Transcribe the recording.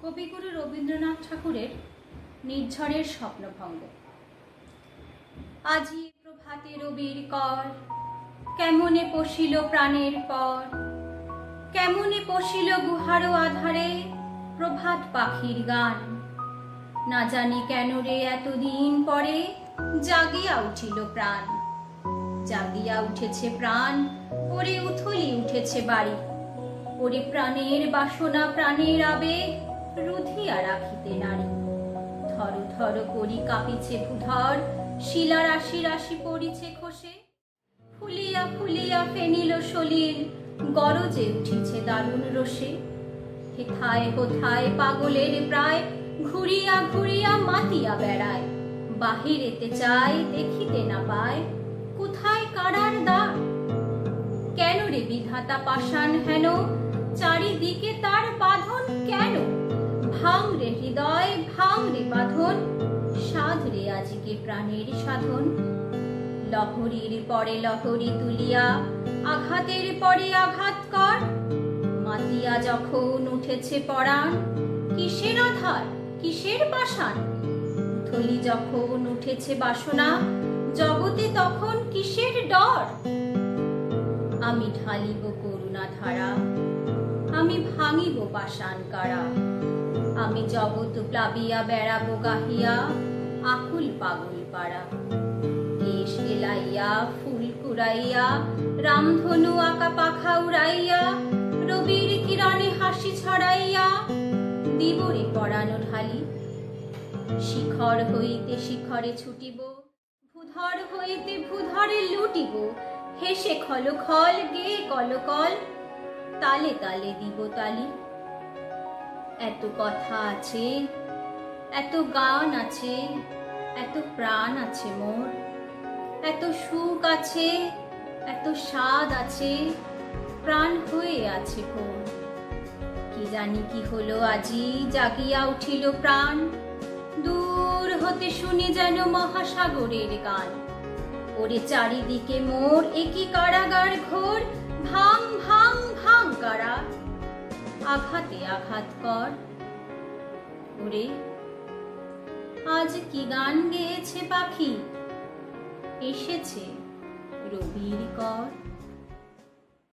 কবিগুরু রবীন্দ্রনাথ ঠাকুরের নির্ঝরের স্বপ্নভঙ্গ। আজি প্রভাতে রবির কর, কেমনে পশিল প্রাণের পর, কেমনে পশিল গুহারো আধারে প্রভাত পাখির গান। না জানি কেন রে এতদিন পরে জাগিয়া উঠিল প্রাণ। জাগিয়া উঠেছে প্রাণ, ওরে উথলি উঠেছে বাড়ি। ওরে প্রাণের বাসনা প্রাণের আবেগ রুধিয়া রাখিতে নারী। থর থর করি কাঁপিছে ভূধর, শিলা রাশি রাশি পড়িছে খসে। ফুলিয়া ফুলিয়া ফেনিল সলিল, গরজে উঠিছে দারুণ রোষে। হেথায় কোথায় পাগলের প্রায়, ঘুরিয়া ঘুরিয়া মাতিয়া বেড়ায়। বাহিরেতে চায় দেখিতে না পায়, কোথায় কারার দ্বার। কেন রে বিধাতা পাষাণ হেন, চারিদিকে তার বাঁধন কেন? ভাঙ রে হৃদয় ভাঙ রে বাঁধন, সাধ রে আজকে প্রাণের সাধন। লহরীর পরে লহরী তুলিয়া, আঘাতের পরে আঘাত কর। মাতিয়া যখন উঠেছে পরাণ, কিসের আধার কিসের পাষাণ। উথলি যখন উঠেছে বাসনা, জগতে তখন কিসের ডর। আমি ঢালিব করুণা ধারা, আমি ভাঙিব পাষাণ কারা। আমি জগৎ প্লাবিয়া বেড়াবো গাহিয়া, আকুল পাগল পাড়া। কেশ এলাইয়া ফুল কুড়াইয়া, রামধনু আঁকা পাখা উড়াইয়া, রবির কিরণে হাসি ছড়াইয়া দিবরে পরানো ঢালি। শিখর হইতে শিখরে ছুটিব, ভূধর হইতে ভূধরে লুটিব। হেসে খল খল গেয়ে কলকল, তালে তালে দিব তালি। এত কথা আছে, এত গান আছে, এত প্রাণ আছে মোর। এত সুখ আছে, এত স্বাদ আছে, প্রাণ হয়ে আছে ভোর। কি জানি কি হলো আজি, জাগিয়া উঠিল প্রাণ। দূর হতে শুনি যেন মহাসাগরের গান। ওরে চারিদিকে মোর একই কারাগার ঘোর। ভাঙ ভাঙ ভাঙ কারা, আঘাতে আঘাত কর। ওরে আজ কি গান গেয়েছে পাখি, এসেছে রবির কর।